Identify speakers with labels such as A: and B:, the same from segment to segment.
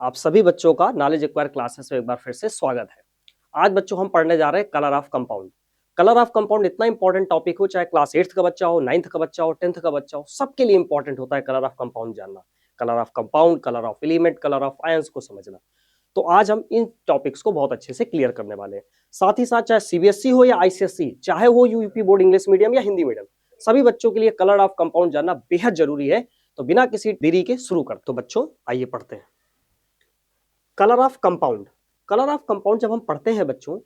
A: आप सभी बच्चों का नॉलेज एक्वायर क्लासेस में एक बार फिर से स्वागत है। आज बच्चों हम पढ़ने जा रहे हैं colour of compound. Colour of compound इतना इंपॉर्टेंट टॉपिक हो, चाहे क्लास 8th का बच्चा हो, 9th का बच्चा हो, 10th का बच्चा हो, सबके लिए इंपॉर्टेंट होता है कलर ऑफ कंपाउंड जानना। Colour of compound, colour of element, colour of ions को समझना। तो आज हम इन टॉपिक्स को बहुत अच्छे से क्लियर करने वाले हैं। साथ ही साथ चाहे सीबीएसई हो या आईसीएसई, चाहे वो यूपी बोर्ड इंग्लिश मीडियम या हिंदी मीडियम, सभी बच्चों के लिए कलर ऑफ कंपाउंड जानना बेहद जरूरी है। तो बिना किसी देरी के शुरू कर, तो बच्चों आइए पढ़ते हैं colour of compound. Colour of compound जब हम पढ़ते हैं बच्चों,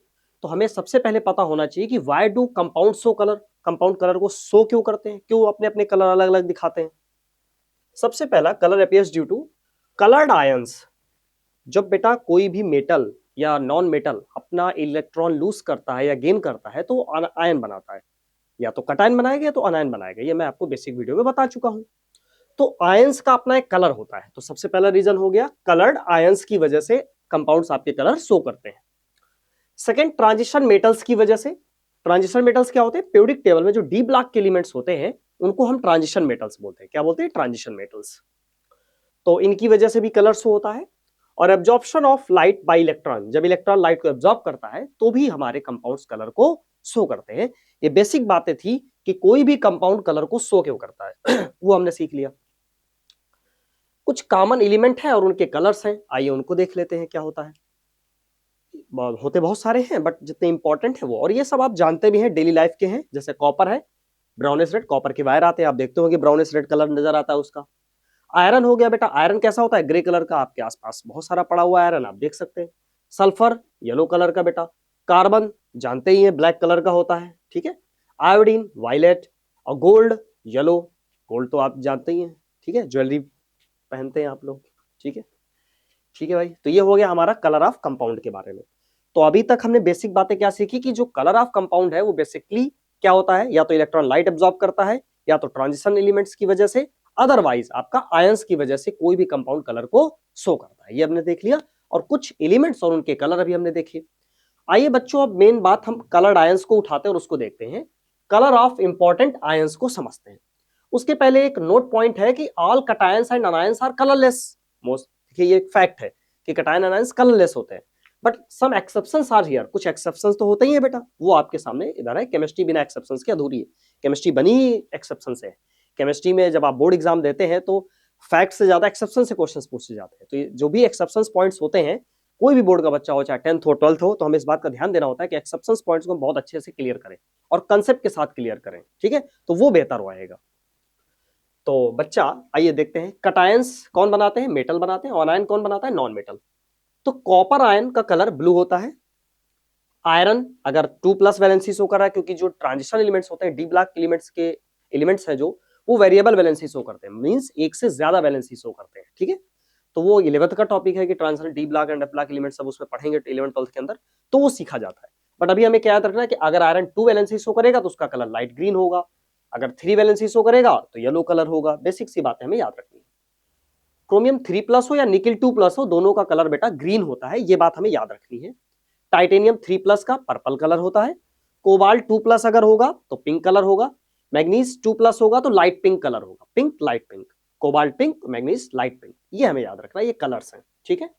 A: तो हमें सबसे पहले पता होना चाहिए कि why do compound show colour. Compound colour को शो क्यों करते हैं, क्यों अपने अपने कलर अलग अलग दिखाते हैं। सबसे पहला, colour appears due two coloured ions. जब बेटा कोई भी मेटल या नॉन मेटल अपना इलेक्ट्रॉन लूज करता है या गेन करता है तो आयन बनाता है, या तो कटायन बनाएगा या तो अनायन बनाएगा। ये मैं आपको बेसिक वीडियो में बता चुका हूं। तो आयंस का अपना एक कलर होता है। तो सबसे पहला रीजन हो गया, कलर्ड आयंस की वजह से कंपाउंड्स आपके कलर शो करते हैं। सेकंड, ट्रांजिशन मेटल्स की वजह से। ट्रांजिशन मेटल्स क्या होते हैं? पीरियोडिक टेबल में जो डी ब्लॉक के एलिमेंट्स होते हैं उनको हम ट्रांजिशन मेटल्स बोलते हैं। क्या बोलते हैं? Transition metals. तो इनकी वजह से भी कलर शो होता है। और absorption of light by electron, जब इलेक्ट्रॉन लाइट को एब्जॉर्ब करता है तो भी हमारे कंपाउंड्स कलर को शो करते हैं। ये बेसिक बातें थी कि कोई भी कंपाउंड कलर को शो क्यों करता है वो हमने सीख लिया। कुछ कॉमन एलिमेंट है और उनके कलर्स हैं, आइए उनको देख लेते हैं क्या होता है। होते बहुत सारे हैं बट जितने इंपॉर्टेंट है वो, और ये सब आप जानते भी हैं, डेली लाइफ के हैं। जैसे कॉपर है, ब्राउनिश रेड, कॉपर के वायर आते हैं, आप देखते होंगे ब्राउनिश रेड कलर नजर आता है उसका। आयरन हो गया बेटा, आयरन कैसा होता है? ग्रे कलर का, आपके आसपास बहुत सारा पड़ा हुआ आयरन आप देख सकते हैं। सल्फर येलो कलर का बेटा। कार्बन जानते ही है ब्लैक कलर का होता है, ठीक है। आयोडीन वायलेट, और गोल्ड येलो। गोल्ड तो आप जानते ही हैं, ठीक है, ज्वेलरी पहनते हैं आप लोग, ठीक है। ठीक है भाई, तो ये हो गया हमारा कलर ऑफ कंपाउंड के बारे में। तो अभी तक हमने बेसिक बातें क्या सीखी कि जो कलर ऑफ कंपाउंड है वो बेसिकली क्या होता है, या तो इलेक्ट्रॉन लाइट एब्जॉर्ब करता है, या तो ट्रांजिशन एलिमेंट्स की वजह से, अदरवाइज आपका आयंस की वजह से कोई भी कंपाउंड कलर को शो करता है। ये हमने देख लिया। और कुछ एलिमेंट्स और उनके कलर अभी हमने देखे। आइए बच्चों, अब मेन बात, हम कलर्ड आयंस को उठाते हैं और उसको देखते हैं। कलर ऑफ इंपॉर्टेंट आयंस को समझते हैं। उसके पहले एक नोट पॉइंट है कि all cations and anions are colourless. Most, देखिए ये एक फैक्ट है कि कटायन अनायंस कलरलेस होते हैं, but some exceptions are here. कुछ एक्सेप्शंस तो होते ही है बेटा, वो आपके सामने इधर है। केमिस्ट्री बिना एक्सेप्शंस के अधूरी है। केमिस्ट्री बनी ही एक्सेप्शन से है। केमिस्ट्री में जब आप बोर्ड एग्जाम देते हैं तो फैक्ट से ज्यादा एक्सेप्शन से क्वेश्चंस पूछे जाते हैं। तो जो भी एक्सेप्शंस पॉइंट्स होते हैं, कोई भी बोर्ड का बच्चा हो, चाहे 10th हो 12th हो, तो हमें इस बात का ध्यान देना होता है कि एक्सेप्शंस पॉइंट्स को बहुत अच्छे से क्लियर करें और कंसेप्ट के साथ क्लियर करें, ठीक है, तो वो बेहतर रहेगा। तो बच्चा आइए देखते हैं, कटायंस कौन बनाते हैं? मेटल बनाते हैं। और आयन कौन बनाता है? Non metal. तो कॉपर आयन का कलर ब्लू होता है। आयरन अगर 2+ वैलेंसी शो कर रहा है, क्योंकि जो ट्रांजिशन एलिमेंट्स होते हैं, डी ब्लॉक एलिमेंट्स के एलिमेंट्स है जो, वो वेरिएबल वैलेंसी शो करते हैं, मींस एक से ज्यादा वैलेंसी शो करते हैं, ठीक है। तो वो 11th का टॉपिक है कि transition D block and F block elements, सब उसमें पढ़ेंगे 11th 12th के अंदर, तो वो सीखा जाता है। बट अभी हमें क्या याद रखना है कि अगर आयरन 2 वैलेंसी शो करेगा तो उसका कलर लाइट ग्रीन होगा, अगर 3 वैलेंसी शो करेगा तो येलो कलर होगा। बेसिक सी बातें हमें याद रखनी है। क्रोमियम 3+ हो या निकिल 2+ हो, दोनों का कलर बेटा ग्रीन होता है, ये बात हमें याद रखनी है। टाइटेनियम 3+ का पर्पल कलर होता है। कोबाल्ट 2+ अगर होगा तो पिंक कलर होगा। मैग्नीज 2+ होगा तो लाइट पिंक कलर होगा, pink light pink. Cobalt pink, manganese light pink, ये हमें याद रखना है, ये कलर्स हैं, ठीक है।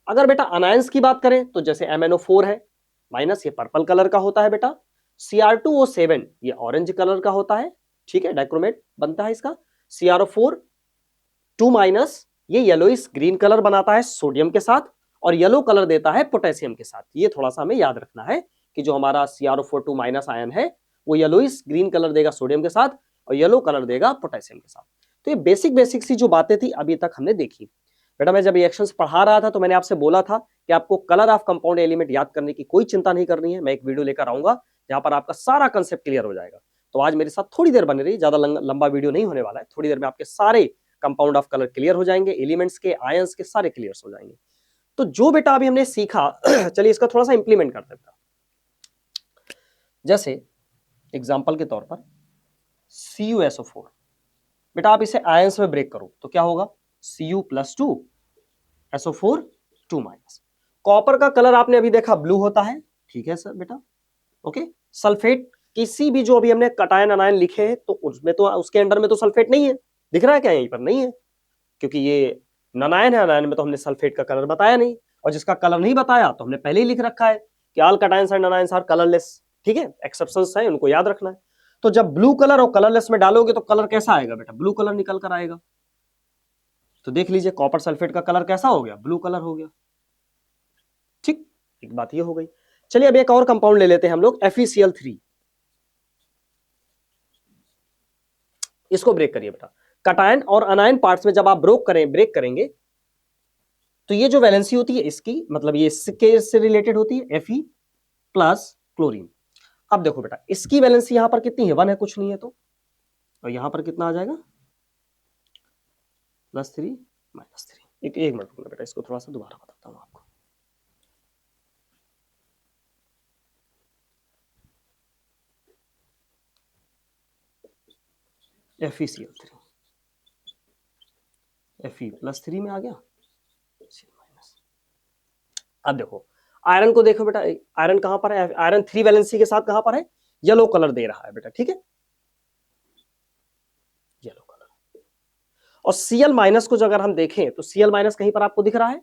A: अगर बेटा अनायंस की बात करें तो जैसे MnO4 है माइनस, ये पर्पल कलर का होता है बेटा। Cr2O7 ये ऑरेंज कलर का होता है, ठीक है, डाइक्रोमेट बनता है इसका। CrO4 2- ये येलोइस ग्रीन कलर बनाता है सोडियम के साथ, और येलो कलर देता है पोटेशियम के साथ। ये थोड़ा सा हमें याद रखना है कि जो हमारा CrO4 2- आयन है वो येलोइस ग्रीन कलर देगा सोडियम के साथ और येलो कलर देगा पोटेशियम के साथ। तो ये बेसिक सी जो बातें थी अभी तक हमने देखी। बेटा मैं जब रिएक्शंस पढ़ा रहा था तो मैंने आपसे बोला था कि आपको कलर ऑफ कंपाउंड एलिमेंट याद करने की कोई चिंता नहीं करनी है। मैं एक वीडियो लेकर आऊंगा जहां पर आपका सारा कंसेप्ट क्लियर हो जाएगा। तो आज मेरे साथ थोड़ी देर बने रही, ज्यादा लंबा वीडियो नहीं होने वाला है। थोड़ी देर में आपके सारे कंपाउंड ऑफ कलर क्लियर हो जाएंगे, एलिमेंट्स के, आयंस के सारे क्लियर हो जाएंगे। तो जो बेटा अभी हमने सीखा चलिए इसका थोड़ा सा इंप्लीमेंट करते हैं। जैसे एग्जांपल के तौर पर CuSO4, बेटा आप इसे आयंस में ब्रेक करो तो क्या होगा? Cu+2 SO4 2-। कॉपर का कलर आपने अभी देखा ब्लू होता है, ठीक है सर बेटा, ओके। सल्फेट, किसी भी जो अभी हमने कटायन अनायन लिखे हैं तो उसमें तो उसके अंडर में तो सल्फेट नहीं है, दिख रहा है क्या? यहीं पर नहीं है, क्योंकि ये नॉन आयन है, आयन में तो हमने सल्फेट का कलर बताया नहीं, और जिसका कलर नहीं बताया तो हमने पहले ही लिख रखा है कि all cations and anions are colourless. ठीक है, एक्सेप्शंस हैं, उनको याद रखना है। तो जब ब्लू कलर और कलरलेस में डालोगे तो कलर कैसा आएगा बेटा? ब्लू कलर निकल कर आएगा। तो देख लीजिए कॉपर सल्फेट का कलर कैसा हो गया? ब्लू कलर हो गया। ठीक, एक बात ये हो गई। चलिए अब एक और कंपाउंड ले लेते हैं हम लोग, FeCl3। इसको ब्रेक करिए बेटा। कटायन और अनायन पार्ट्स में जब आप ब्रेक करेंगे तो ये जो वैलेंसी होती है इसकी, मतलब ये इसके से रिलेटेड होती है, Fe प्लस क्लोरीन। अब देखो बेटा, इसकी वैलेंसी यहां पर कितनी है? 1 है, कुछ नहीं है तो, और यहां पर कितना आ जाएगा? +3 -3। एक मिनट रुकना बेटा, इसको थोड़ा सा दोबारा बताता हूं आपको। FeCl3 Fe +3 में आ गया। अब देखो आयरन को देखो बेटा, आयरन कहां पर है? आयरन 3 वैलेंसी के साथ कहां पर है? येलो कलर दे रहा है बेटा। ठीक है, येलो कलर। और Cl- को जो अगर हम देखें तो Cl- कहीं पर आपको दिख रहा है?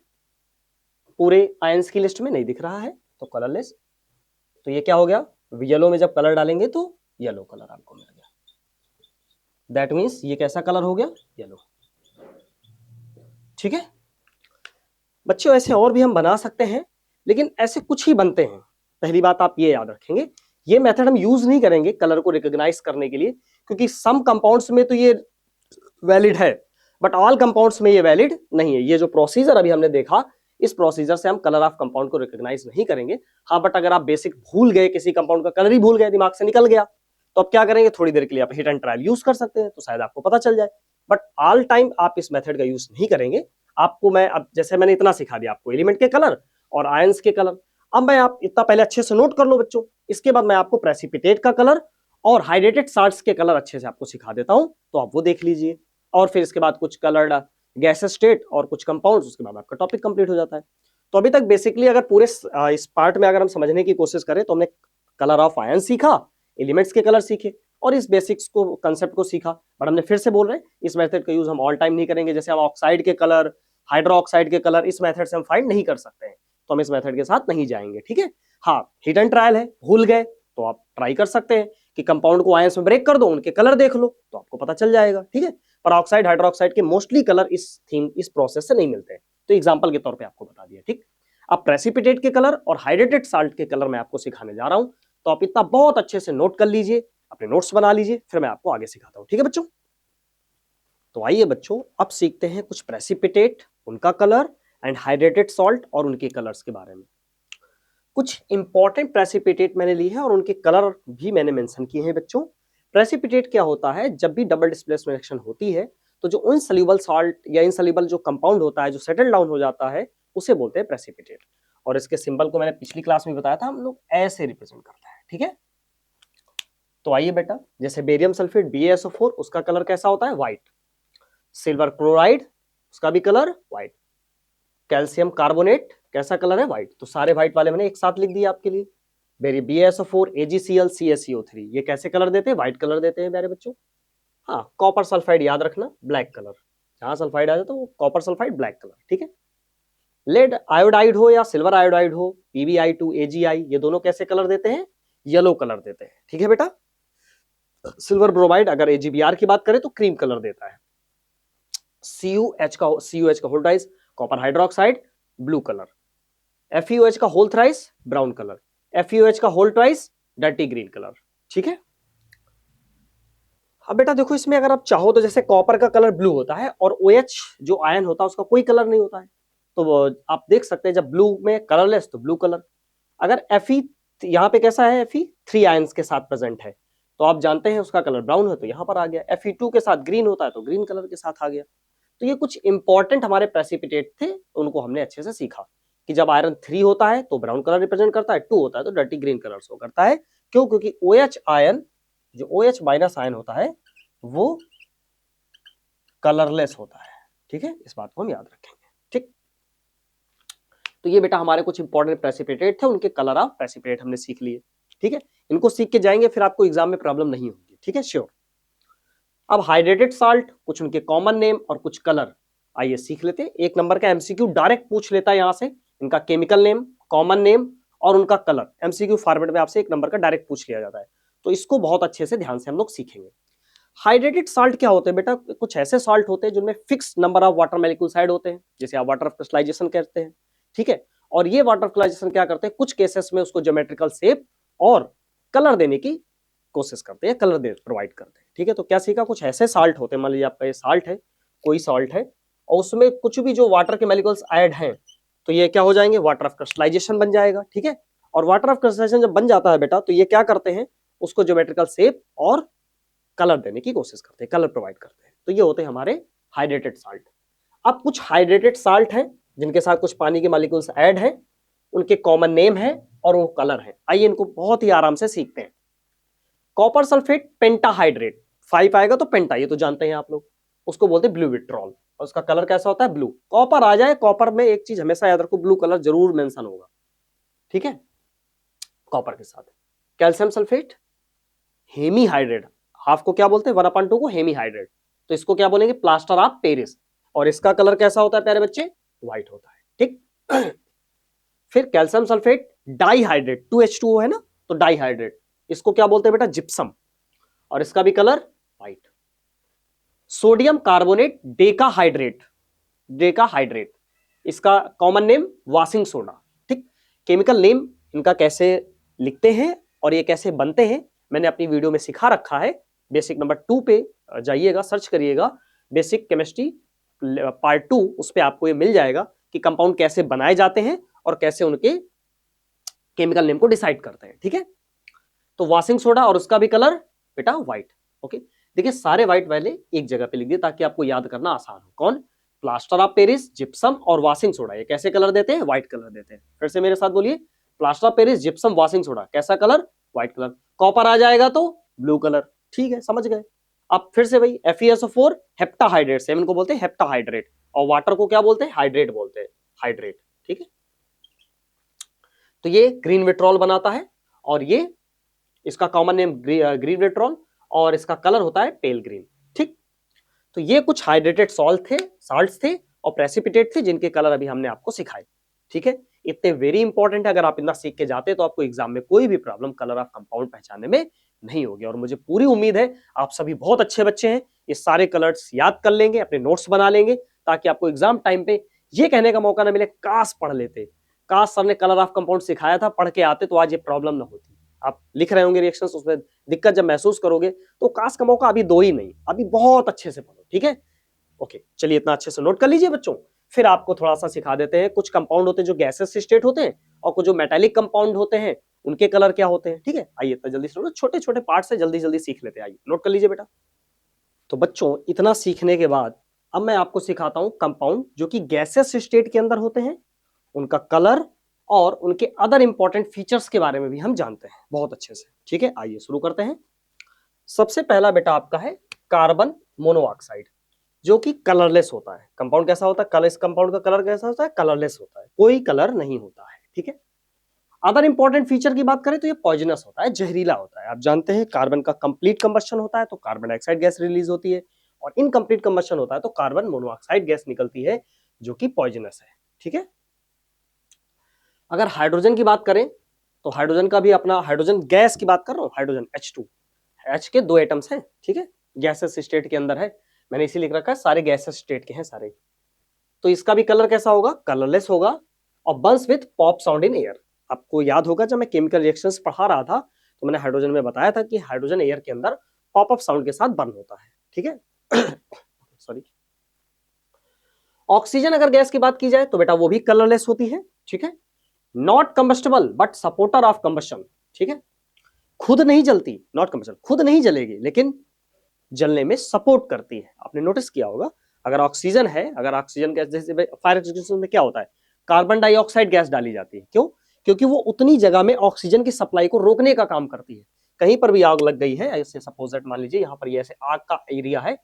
A: पूरे आयंस की लिस्ट में नहीं दिख रहा है, तो कलरलेस। तो ये क्या हो गया? येलो में जब कलर डालेंगे तो येलो कलर आपको मिल गया। दैट मीन्स ये कैसा कलर हो गया? येलो। ठीक है बच्चों, ऐसे और भी हम बना सकते हैं, लेकिन ऐसे कुछ ही बनते हैं। पहली बात आप ये याद रखेंगे, ये मेथड हम यूज नहीं करेंगे कलर को रिकॉग्नाइज करने के लिए, क्योंकि सम कंपाउंड्स में तो ये वैलिड है, बट ऑल कंपाउंड्स में ये वैलिड नहीं है। ये जो प्रोसीजर अभी हमने देखा, इस प्रोसीजर से हम कलर ऑफ कंपाउंड को रिकॉग्नाइज नहीं करेंगे। हाँ, बट अगर आप बेसिक भूल गए, किसी कंपाउंड का कलर ही भूल गए, दिमाग से निकल गया, तो अब क्या करेंगे? थोड़ी देर के लिए आप हिट एंड ट्रायल यूज कर सकते हैं, तो शायद आपको पता चल जाए। बट ऑल टाइम आप इस मेथड का यूज नहीं करेंगे। आपको मैं अब, जैसे मैंने इतना सिखा दिया आपको एलिमेंट के कलर और आयंस के कलर, अब मैं आप इतना पहले अच्छे से नोट कर लो बच्चों। इसके बाद मैं आपको प्रेसिपिटेट का कलर और हाइड्रेटेड साल्ट्स के कलर अच्छे से आपको सिखा देता हूं, तो आप वो देख लीजिए। और फिर इसके बाद कुछ कलर्ड गैस स्टेट और कुछ कंपाउंड्स, उसके बाद आपका टॉपिक कंप्लीट हो जाता है। तो अभी तक बेसिकली अगर पूरे इस पार्ट में अगर हम समझने की कोशिश करें तो हमने कलर ऑफ आयन सीखा, एलिमेंट्स के कलर सीखे, और इस बेसिक्स को, कंसेप्ट को सीखा। बट हमने फिर से बोल रहे हैं, इस मेथड का यूज हम ऑल टाइम नहीं करेंगे। जैसे हम ऑक्साइड के कलर, हाइड्रोक्साइड के कलर इस मेथड से हम फाइंड नहीं कर सकते हैं, तो हम इस मेथड के साथ नहीं जाएंगे। ठीक है, हाँ, हिट एंड ट्रायल है, भूल गए तो आप ट्राई कर सकते हैं कि कंपाउंड को आयंस में ब्रेक कर दो, उनके कलर देख लो, तो आपको पता चल जाएगा। ठीक है, पर ऑक्साइड हाइड्रोक्साइड के मोस्टली कलर इस प्रोसेस से नहीं मिलते हैं, तो एग्जांपल के तौर पे आपको बता दिया। ठीक, अब प्रेसिपिटेट के कलर और हाइड्रेटेड साल्ट के कलर मैं आपको सिखाने जा रहा हूं, तो आप इतना बहुत अच्छे से नोट कर लीजिए, अपने नोट्स बना लीजिए, फिर मैं आपको आगे सिखाता हूं। ठीक है बच्चों, तो आइए बच्चों अब सीखते हैं कुछ प्रेसिपिटेट, उनका कलर, एंड हाइड्रेटेड सॉल्ट और उनके कलर्स के बारे में। कुछ इंपॉर्टेंट प्रेसिपिटेट मैंने ली है और उनके कलर भी मैंने मेंशन किए हैं बच्चों। प्रेसिपिटेट क्या होता है? जब भी डबल डिस्प्लेसमेंट रिएक्शन होती है तो जो इनसॉल्युबल सॉल्ट या इनसॉल्युबल जो कंपाउंड होता है, जो सेटल डाउन हो जाता है, उसे बोलते हैं प्रेसिपिटेट। और इसके सिंबल को मैंने पिछली क्लास में बताया था, हम लोग ऐसे रिप्रेजेंट करते हैं। ठीक है, तो आइए बेटा, जैसे बेरियम सल्फेट BaSO4, उसका कलर कैसा होता है? व्हाइट। सिल्वर क्लोराइड, उसका भी कलर व्हाइट। कैल्शियम कार्बोनेट, कैसा कलर है? व्हाइट। तो सारे व्हाइट वाले मैंने एक साथ लिख दिए आपके लिए। BaSO4, AgCl, CaCO3, ये कैसे कलर देते हैं? व्हाइट कलर देते हैं प्यारे बच्चों। हाँ, कॉपर सल्फाइड याद रखना, ब्लैक कलर। जहां सल्फाइड आ जाता है वो कॉपर सल्फाइड, ब्लैक कलर। ठीक है, लेड आयोडाइड हो या सिल्वर आयोडाइड हो, PbI2, AgI, ये दोनों कैसे कलर देते हैं? येलो कलर देते हैं। ठीक है बेटा, सिल्वर ब्रोमाइड अगर AgBr की बात करें तो क्रीम कलर देता है। CuH का whole twice, copper hydroxide, blue colour. FeOH का whole thrice, brown colour. FeOH का whole twice, dirty green colour. ठीक है, अब बेटा देखो, इसमें अगर आप चाहो तो जैसे कॉपर का कलर ब्लू होता है और OH जो आयन होता है उसका कोई कलर नहीं होता है, तो आप देख सकते हैं जब ब्लू में कलरलेस तो ब्लू कलर। अगर Fe यहाँ पे कैसा है? Fe 3 आयंस के साथ प्रेजेंट है, तो आप जानते हैं उसका कलर ब्राउन है, तो यहाँ पर आ गया। Fe2 के साथ ग्रीन होता है तो ग्रीन कलर के साथ आ गया। तो ये कुछ इंपॉर्टेंट हमारे प्रेसिपिटेट थे, उनको हमने अच्छे से सीखा कि जब आयरन 3 होता है तो ब्राउन कलर रिप्रेजेंट करता है, 2 होता है तो डर्टी ग्रीन कलर शो करता है। क्यों? क्योंकि OH आयन, जो OH माइनस आयन होता है, वो कलरलेस होता है। ठीक है, इस बात को हम याद रखेंगे। ठीक, तो ये बेटा हमारे कुछ इंपॉर्टेंट प्रेसिपिटेट थे, उनके कलर ऑफ प्रेसिपिटेट हमने सीख लिए। ठीक है, इनको सीख के जाएंगे, फिर आपको एग्जाम में प्रॉब्लम नहीं होगी। ठीक है, श्योर। अब हाइड्रेटेड साल्ट, कुछ उनके कॉमन नेम और कुछ कलर। आइए सीख लेते हैं। 1 नंबर का एमसीक्यू डायरेक्ट पूछ लेता है यहां से, इनका केमिकल नेम, कॉमन नेम और उनका कलर एमसीक्यू फॉर्मेट में आपसे 1 नंबर का डायरेक्ट पूछ लिया जाता है। तो इसको बहुत अच्छे से ध्यान से हम लोग सीखेंगे। हाइड्रेटेड साल्ट क्या होते हैं बेटा? कुछ ऐसे साल्ट होते हैं जिनमें fix number of water molecules add होते हैं, जैसे आप वाटर क्रिस्टलाइजेशन कहते हैं, ठीक है। और ये वाटर क्रिस्टलाइजेशन क्या करते हैं, कुछ केसेस में उसको ज्योमेट्रिकल शेप और कलर देने की कोशिश करते हैं, कलर दे प्रोवाइड करते हैं, ठीक है। तो क्या सीखा, कुछ ऐसे साल्ट होते हैं, मान लीजिए आपका ये साल्ट है, कोई साल्ट है और उसमें कुछ भी जो वाटर के मॉलिक्यूल्स ऐड हैं, तो ये क्या हो जाएंगे, वाटर ऑफ क्रिस्टलाइजेशन बन जाएगा, ठीक है। और वाटर ऑफ क्रिस्टलाइजेशन जब बन जाता है बेटा, तो ये क्या करते हैं, उसको ज्योमेट्रिकल शेप और कलर देने की कोशिश करते हैं, कलर प्रोवाइड करते हैं। तो ये होते हैं हमारे हाइड्रेटेड साल्ट। अब कुछ हाइड्रेटेड साल्ट हैं जिनके साथ कुछ पानी के मॉलिक्यूल्स ऐड हैं, उनके कॉमन नेम है और वो कलर है। आइए इनको बहुत ही आराम से सीखते हैं। कॉपर सल्फेट पेंटाहाइड्रेट, 5 आएगा तो पेंटा, ये तो जानते हैं आप लोग, उसको बोलते हैं ब्लू विट्रॉल, और उसका कलर कैसा होता है, ब्लू। कॉपर आ जाए, कॉपर में एक चीज हमेशा याद रखो, ब्लू कलर जरूर मेंशन होगा, ठीक है। कॉपर के साथ कैल्शियम सल्फेट हेमीहाइड्रेट, हाफ को क्या बोलते हैं, 1/2 को हेमीहाइड्रेट, तो इसको क्या बोलेंगे, प्लास्टर ऑफ पेरिस, और इसका कलर कैसा होता है प्यारे बच्चे, व्हाइट होता है, ठीक। फिर कैल्शियम सल्फेट डाइहाइड्रेट, 2H2O है ना, तो डाइहाइड्रेट, इसको क्या बोलते हैं बेटा, जिप्सम, और इसका भी colour white. Sodium carbonate decahydrate, decahydrate, इसका कॉमन नेम वाशिंग सोडा, ठीक। केमिकल नेम इनका कैसे लिखते हैं और ये कैसे बनते हैं मैंने अपनी वीडियो में सिखा रखा है। बेसिक नंबर 2 पे जाइएगा, सर्च करिएगा बेसिक केमिस्ट्री पार्ट 2, उस पे आपको ये मिल जाएगा कि कंपाउंड कैसे बनाए जाते हैं और कैसे उनके केमिकल नेम को डिसाइड करते हैं, ठीक है। तो वाशिंग सोडा और उसका भी कलर बेटा व्हाइट, ओके। देखिए सारे व्हाइट वाले एक जगह पे लिख दिए ताकि आपको याद करना आसान हो। कौन, प्लास्टर ऑफ पेरिस, जिप्सम और वाशिंग सोडा, ये कैसे कलर देते हैं, व्हाइट कलर देते हैं। फिर से मेरे साथ बोलिए, plaster of Paris, gypsum, washing soda, कैसा कलर, व्हाइट कलर। कॉपर आ जाएगा तो ब्लू कलर, ठीक है, समझ गए। अब फिर से भाई FeSO4 हेप्टाहाइड्रेट, सेवन को बोलते हैं हेप्टाहाइड्रेट, और वाटर को क्या बोलते हैं, हाइड्रेट बोलते हैं, हाइड्रेट, ठीक है। तो ये ग्रीन विट्रॉल बनाता है, और ये इसका कॉमन नेम ग्रीन विट्रॉल, और इसका कलर होता है पेल ग्रीन, ठीक। तो ये कुछ हाइड्रेटेड साल्ट्स थे और प्रेसिपिटेट थे जिनके कलर अभी हमने आपको सिखाए, ठीक है। इतने वेरी इंपॉर्टेंट है, अगर आप इतना सीख के जाते तो आपको एग्जाम में कोई भी प्रॉब्लम कलर ऑफ कंपाउंड पहचानने में नहीं होगी। और मुझे पूरी उम्मीद है आप सभी बहुत अच्छे बच्चे हैं, ये सारे कलर्स याद कर लेंगे, अपने नोट्स बना लेंगे, ताकि आपको एग्जाम टाइम पे ये कहने का मौका ना मिले काश पढ़ लेते, काश सर ने कलर ऑफ कंपाउंड सिखाया था, पढ़ के आते तो आज ये प्रॉब्लम ना होती। आप लिख रहे होंगे रिएक्शंस, उसमें दिक्कत जब महसूस करोगे तो काश का मौका अभी दो ही नहीं, अभी बहुत अच्छे से पढ़ो, ठीक है। ओके, चलिए इतना अच्छे से नोट कर लीजिए बच्चों। फिर आपको थोड़ा सा सिखा देते हैं, कुछ कंपाउंड होते हैं जो गैसेस स्टेट होते हैं और कुछ जो मेटालिक कंपाउंड होते हैं उनके कलर क्या होते हैं, ठीक है। आइए इतना जल्दी से छोटे छोटे पार्ट से जल्दी जल्दी सीख लेते हैं, आइए नोट कर लीजिए बेटा। तो बच्चों इतना सीखने के बाद अब मैं आपको सिखाता हूं कंपाउंड जो कि गैसेस स्टेट के अंदर होते हैं, उनका कलर और उनके अदर इंपॉर्टेंट फीचर्स के बारे में भी हम जानते हैं बहुत अच्छे से, ठीक है। आइए शुरू करते हैं। सबसे पहला बेटा आपका है कार्बन मोनोऑक्साइड, जो कि कलरलेस होता है। कंपाउंड कैसा होता है, कलर, इस कंपाउंड का कलर कैसा होता है, कलरलेस होता है, कोई कलर नहीं होता है, ठीक है। अदर इंपॉर्टेंट फीचर की बात करें तो ये पॉइजनस होता है, जहरीला होता है। आप जानते हैं कार्बन का कंप्लीट कंबशन होता है तो कार्बन डाइऑक्साइड गैस रिलीज होती है, और इनकम्प्लीट कंबशन होता है तो कार्बन मोनोऑक्साइड गैस निकलती है जो कि पॉइजनस है, ठीक है। अगर हाइड्रोजन की बात करें तो हाइड्रोजन का भी अपना, हाइड्रोजन गैस की बात कर रहा हूं, हाइड्रोजन H2, H के 2 एटम्स हैं, ठीक है, गैसेस स्टेट के अंदर है, मैंने इसी लिख रखा है, सारे गैसेस स्टेट के हैं सारे। तो इसका भी कलर कैसा होगा, कलरलेस होगा, और Burns with pop sound in air. आपको याद होगा जब मैं केमिकल रिएक्शंस पढ़ा रहा था तो मैंने हाइड्रोजन में बताया था कि हाइड्रोजन एयर के अंदर पॉप अप साउंड के साथ बर्न होता है, ठीक है। सॉरी। ऑक्सीजन अगर गैस की बात की जाए तो बेटा वो भी कलरलेस होती है, ठीक है। Not combustible but supporter of combustion, ठीक है, खुद नहीं जलती, नॉट कंबस्टेबल, खुद नहीं जलेगी लेकिन जलने में सपोर्ट करती है। आपने नोटिस किया होगा अगर ऑक्सीजन है, अगर ऑक्सीजन गैस, जैसे फायर एक्सटिंग्विशर में क्या होता है, कार्बन डाइऑक्साइड गैस डाली जाती है, क्यों, क्योंकि वो उतनी जगह में ऑक्सीजन की सप्लाई को रोकने का काम करती है। कहीं पर भी आग लग गई है, ऐसे सपोज दैट मान लीजिए यहाँ पर ये ऐसे आग का एरिया है,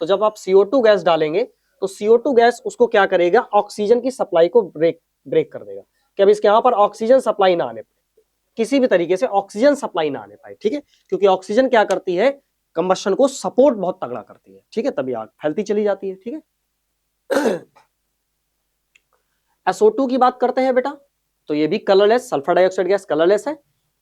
A: तो जब आप CO2 गैस डालेंगे तो CO2 गैस उसको क्या करेगा, ऑक्सीजन की सप्लाई को ब्रेक कर देगा कि अब इसके यहाँ पर ऑक्सीजन सप्लाई ना आने पाए, किसी भी तरीके से ऑक्सीजन सप्लाई ना आने पाए, ठीक है, क्योंकि ऑक्सीजन क्या करती है, कंबशन को सपोर्ट बहुत तगड़ा करती है, ठीक है, तभी आग फैलती चली जाती है, ठीक है। SO2 की बात करते हैं बेटा, तो ये भी colourless, sulphur dioxide gas colourless है,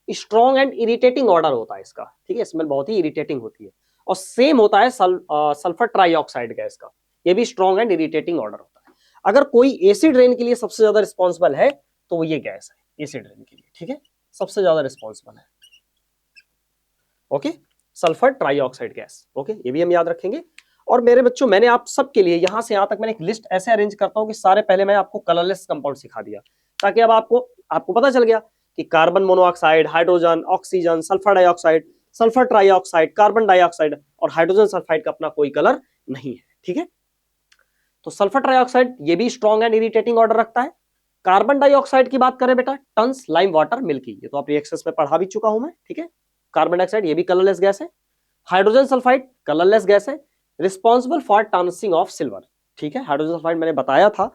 A: स्ट्रॉन्ग एंड इरिटेटिंग ऑर्डर होता है इसका, ठीक है, स्मेल बहुत ही इरिटेटिंग होती है। और सेम होता है सल्फर ट्राइऑक्साइड गैस का, ये भी स्ट्रॉन्ग एंड इरिटेटिंग ऑर्डर होता है। अगर कोई एसिड रेन के लिए सबसे ज्यादा रिस्पॉन्सिबल है तो वो ये गैस है एसिड रेन के लिए, ठीक है, सबसे ज्यादा रिस्पॉन्सिबल है। Okay, sulphur trioxide gas, okay, ये भी हम याद रखेंगे। और मेरे बच्चों, मैंने आप सबके लिए यहां से यहां तक मैंने एक लिस्ट ऐसे अरेंज करता हूं कि सारे पहले मैं आपको कलरलेस कंपाउंड सिखा दिया, ताकि अब आपको पता चल गया कि carbon monoxide, hydrogen, oxygen, sulphur dioxide, sulphur trioxide, carbon dioxide और हाइड्रोजन सल्फाइड का अपना कोई कलर नहीं है, ठीक है। तो सल्फर ट्राइऑक्साइड ये भी स्ट्रॉन्ग एंड इरिटेटिंग ऑर्डर रखता है। कार्बन डाइऑक्साइड की बात करें बेटा, टन्स, लाइम वाटर, मिल्की, ये तो आप रिएक्शंस में पढ़ा भी चुका हूं मैं, ठीक है। कार्बन डाइऑक्साइड ये भी कलरलेस गैस है। हाइड्रोजन सल्फाइड कलरलेस गैस है, responsible for tarnishing of silver, ठीक है। हाइड्रोजन सल्फाइड मैंने बताया था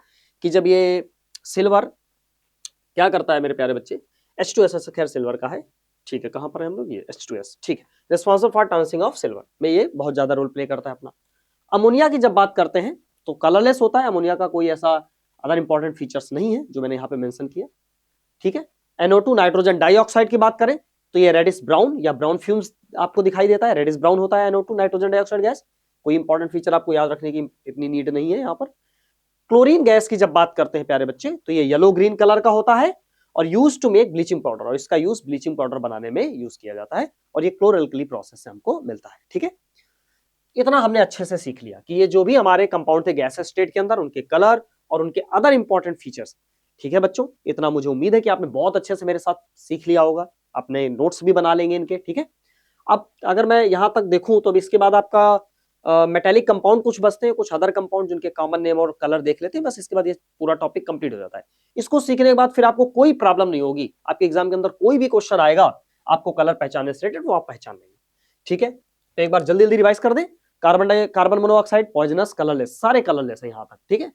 A: कि जब ये सिल्वर क्या करता है मेरे प्यारे बच्चे, H2S, खैर सिल्वर का है, ठीक है, कहां पर है हम लोग, ये H2S, ठीक है, responsible for tarnishing of silver में ये बहुत ज्यादा रोल प्ले करता है अपना। अमोनिया की जब बात करते हैं तो कलरलेस होता है, अमोनिया का कोई ऐसा अदर इंपॉर्टेंट फीचर्स नहीं है जो मैंने यहाँ पे मेंशन किया, ठीक है। NO2 नाइट्रोजन डाइऑक्साइड की बात करें तो ये रेडिश ब्राउन या ब्राउन फ्यूम्स आपको दिखाई देता है, रेडिश ब्राउन होता है NO2 नाइट्रोजन डाइऑक्साइड गैस, कोई इंपॉर्टेंट फीचर आपको याद रखने की इतनी नीड नहीं है यहाँ पर। क्लोरीन गैस की जब बात करते हैं प्यारे बच्चे तो ये येलो ग्रीन कलर का होता है और use to make bleaching powder, और इसका यूज ब्लीचिंग पाउडर बनाने में यूज किया जाता है और ये क्लोरल्कली प्रोसेस से हमको मिलता है, ठीक है। इतना हमने अच्छे से सीख लिया कि ये जो भी हमारे कंपाउंड थे गैस स्टेट के अंदर, उनके कलर और उनके अदर इंपॉर्टेंट फीचर्स, ठीक है बच्चों। इतना मुझे उम्मीद है कि आपने बहुत अच्छे से मेरे साथ सीख लिया होगा, अपने नोट्स भी बना लेंगे इनके, ठीक है। अब अगर मैं यहां तक देखूं तो इसके बाद आपका मेटेलिक कंपाउंड कुछ बचते हैं, कुछ अदर कंपाउंड जिनके कॉमन नेम और कलर देख लेते हैं, बस इसके बाद ये पूरा टॉपिक कंप्लीट हो जाता है। इसको सीखने के बाद फिर आपको कोई प्रॉब्लम नहीं होगी, आपके एग्जाम के अंदर कोई भी क्वेश्चन आएगा आपको कलर पहचानने से रिलेटेड, वो आप पहचान लेंगे, ठीक है। तो एक बार जल्दी जल्दी रिवाइज कर दें। कार्बन मोनोऑक्साइड पॉइजनस, कलरलेस, सारे कलरलेस है यहां तक, ठीक है।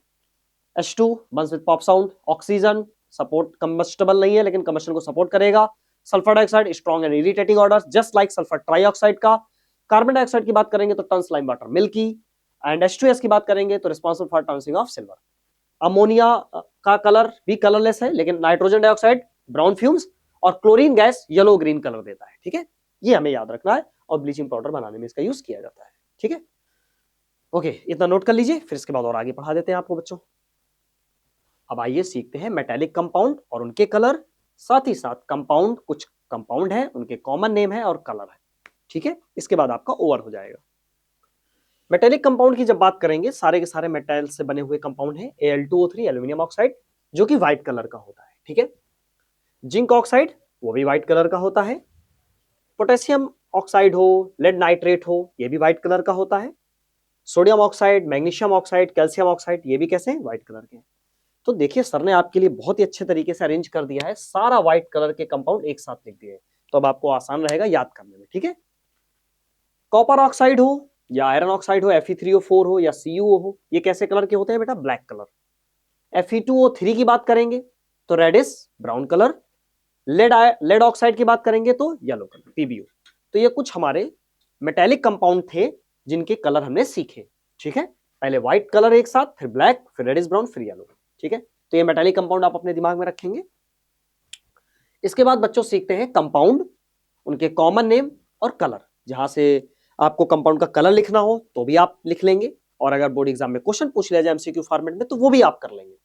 A: H2 burns with pop sound, oxygen support combustible नहीं है लेकिन कंबस्शन को सपोर्ट करेगा, sulphur dioxide strong and irritating odour just like sulphur trioxide का। कार्बन डाइऑक्साइड की बात करेंगे तो turns, lime water, milky, and H2S की बात करेंगे तो responsible for turning of silver. Ammonia का कलर भी कलरलेस है लेकिन नाइट्रोजन डाइऑक्साइड ब्राउन फ्यूम्स और chlorine gas yellow green colour देता है, ठीक है, ये हमें याद रखना है और ब्लीचिंग पाउडर बनाने में इसका यूज किया जाता है, ठीक है। ओके, इतना नोट कर लीजिए, फिर इसके बाद और आगे पढ़ा देते हैं आपको बच्चों। अब आइए सीखते हैं मेटेलिक कंपाउंड और उनके कलर, साथ ही साथ कंपाउंड, कुछ कंपाउंड है उनके कॉमन नेम है और कलर है, ठीक है। इसके बाद आपका ओवर हो जाएगा। मेटेलिक कंपाउंड की जब बात करेंगे, सारे के सारे मेटल से बने हुए कंपाउंड हैं। Al2O3 एल्यूमिनियम ऑक्साइड जो कि व्हाइट कलर का होता है, ठीक है। जिंक ऑक्साइड वो भी व्हाइट कलर का होता है। पोटेशियम ऑक्साइड हो, लेड नाइट्रेट हो, ये भी व्हाइट कलर का होता है। Sodium oxide, magnesium oxide, calcium oxide, ये भी कैसे हैं, व्हाइट कलर के। तो देखिए सर ने आपके लिए बहुत ही अच्छे तरीके से अरेंज कर दिया है, सारा व्हाइट कलर के कंपाउंड एक साथ लिख दिए, तो अब आपको आसान रहेगा याद करने में, ठीक है। कॉपर ऑक्साइड हो या आयरन ऑक्साइड हो, Fe3O4 हो या CuO हो, ये कैसे कलर के होते हैं बेटा, ब्लैक कलर। Fe2O3 की बात करेंगे तो reddish brown colour. Lead oxide की बात करेंगे तो येलो कलर, PbO। तो ये कुछ हमारे मेटेलिक कंपाउंड थे जिनके कलर हमने सीखे, ठीक है। पहले व्हाइट कलर एक साथ, फिर ब्लैक, फिर रेडिश ब्राउन, फिर येलो, ठीक है। तो ये मेटेलिक कंपाउंड आप अपने दिमाग में रखेंगे। इसके बाद बच्चों सीखते हैं कंपाउंड, उनके कॉमन नेम और कलर। जहां से आपको कंपाउंड का कलर लिखना हो तो भी आप लिख लेंगे, और अगर बोर्ड एग्जाम में क्वेश्चन पूछ लिया जाए MCQ फॉर्मेट में तो वो भी आप कर लेंगे।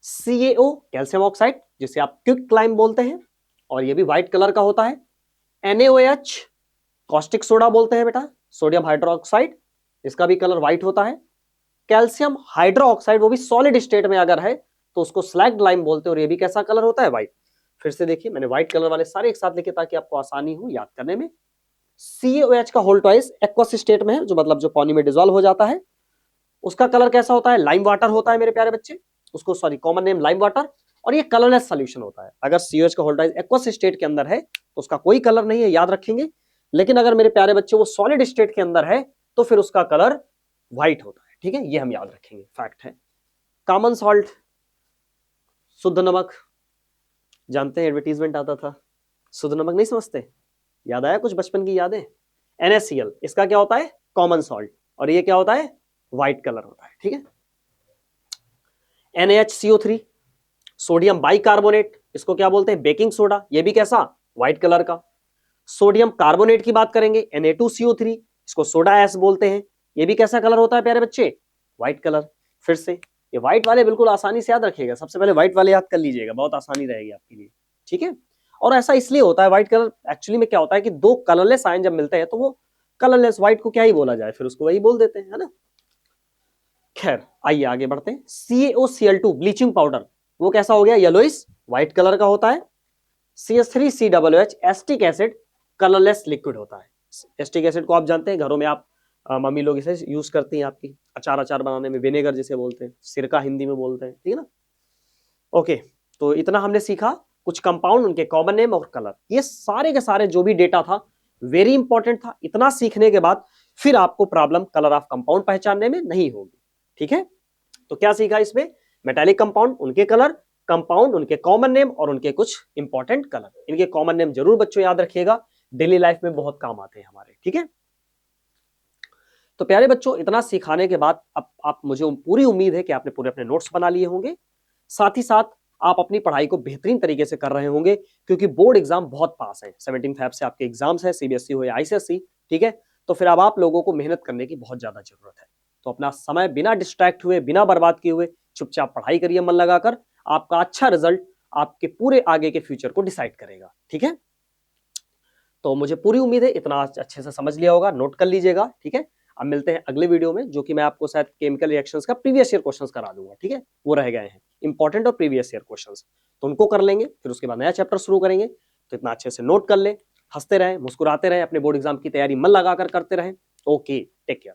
A: CaO कैल्शियम ऑक्साइड जिसे आप क्विक लाइम बोलते हैं और ये भी व्हाइट कलर का होता है। NaOH कॉस्टिक सोडा बोलते हैं बेटा, सोडियम हाइड्रोक्साइड, इसका भी कलर व्हाइट होता है। कैल्शियम हाइड्रोक्साइड वो भी सॉलिड स्टेट में अगर है तो उसको स्लैग्ड लाइम बोलते हैं और ये भी कैसा कलर होता है, व्हाइट। फिर से देखिए मैंने व्हाइट कलर वाले सारे एक साथ लिखे ताकि आपको आसानी हो याद करने में। CaOH का होल ट्वाइस एक्वस स्टेट में है, जो मतलब जो पानी में डिसॉल्व हो जाता है, उसका कलर कैसा होता है, लाइम वाटर होता है मेरे प्यारे बच्चे, उसको sorry common name lime water, और ये कलरलेस सॉल्यूशन होता है। अगर CaOH का होल ट्वाइस एक्वस स्टेट के अंदर है तो उसका कोई कलर नहीं है, याद रखेंगे। लेकिन अगर मेरे प्यारे बच्चे वो सॉलिड स्टेट के अंदर है तो फिर उसका कलर व्हाइट होता है, ठीक है, ये हम याद रखेंगे, फैक्ट है। कॉमन सॉल्ट, शुद्ध नमक, जानते हैं एडवर्टीजमेंट आता था, शुद्ध नमक नहीं समझते, याद आया कुछ बचपन की यादें। NaCl इसका क्या होता है, कॉमन सॉल्ट, और ये क्या होता है, व्हाइट कलर होता है, ठीक है। NaHCO3, सोडियम बाइकार्बोनेट, इसको क्या बोलते हैं, बेकिंग सोडा, ये भी कैसा, व्हाइट कलर का। सोडियम कार्बोनेट की बात करेंगे, Na2CO3, इसको सोडा एस बोलते हैं, ये भी कैसा कलर होता है प्यारे बच्चे, व्हाइट कलर। फिर से ये व्हाइट वाले बिल्कुल आसानी से याद रखिएगा, सबसे पहले व्हाइट वाले याद कर लीजिएगा, बहुत आसानी रहेगी आपके लिए, ठीक है। और ऐसा इसलिए होता है, व्हाइट कलर एक्चुअली में क्या होता है कि दो कलरलेस आयन जब मिलते हैं तो वो कलरलेस, व्हाइट को क्या ही बोला जाए, फिर उसको वही बोल देते हैं, है ना। खैर आइए आगे बढ़ते हैं। CaOCl2 ब्लीचिंग पाउडर, वो कैसा हो गया, येलोइश व्हाइट कलर का होता है। CH3COOH acetic acid colourless liquid होता है। एस्टिक एसिड को आप जानते हैं, घरों में आप मम्मी लोग इसे यूज करती हैं आपकी अचार बनाने में, विनेगर जिसे बोलते हैं, सिरका हिंदी में बोलते हैं, ठीक है ना। ओके, तो इतना हमने सीखा, कुछ कंपाउंड, उनके कॉमन नेम और कलर, ये सारे के सारे जो भी डेटा था वेरी इंपॉर्टेंट था। इतना सीखने के बाद फिर आपको प्रॉब्लम कलर ऑफ कंपाउंड पहचानने में नहीं होगी, ठीक है। तो क्या सीखा इसमें, मेटालिक कंपाउंड, उनके कलर, कंपाउंड, उनके कॉमन नेम और उनके कुछ इंपॉर्टेंट कलर। इनके कॉमन नेम जरूर बच्चों याद रखिएगा, डेली लाइफ में बहुत काम आते हैं हमारे, ठीक है। तो प्यारे बच्चों, इतना सिखाने के बाद अब आप, मुझे पूरी उम्मीद है कि आपने पूरे अपने नोट्स बना लिए होंगे, साथ ही साथ आप अपनी पढ़ाई को बेहतरीन तरीके से कर रहे होंगे, क्योंकि बोर्ड एग्जाम बहुत पास है, 17 फेब से आपके एग्जाम्स है, CBSE हो या ICSE, ठीक है। तो फिर अब आप लोगों को मेहनत करने की बहुत ज्यादा जरूरत है। तो अपना समय बिना डिस्ट्रैक्ट हुए, बिना बर्बाद किए हुए चुपचाप पढ़ाई करिए मन लगाकर, आपका अच्छा रिजल्ट आपके पूरे आगे के फ्यूचर को डिसाइड करेगा, ठीक है। तो मुझे पूरी उम्मीद है इतना अच्छे से समझ लिया होगा, नोट कर लीजिएगा, ठीक है। अब मिलते हैं अगले वीडियो में, जो कि मैं आपको शायद केमिकल रिएक्शंस का प्रीवियस ईयर क्वेश्चंस करा दूंगा, ठीक है। वो रह गए हैं इंपॉर्टेंट और प्रीवियस ईयर क्वेश्चंस, तो उनको कर लेंगे, फिर उसके बाद नया चैप्टर शुरू करेंगे। तो इतना अच्छे से नोट कर ले, हंसते रहें, मुस्कुराते रहें, अपने बोर्ड एग्जाम की तैयारी मन लगाकर करते रहें। Okay, take care.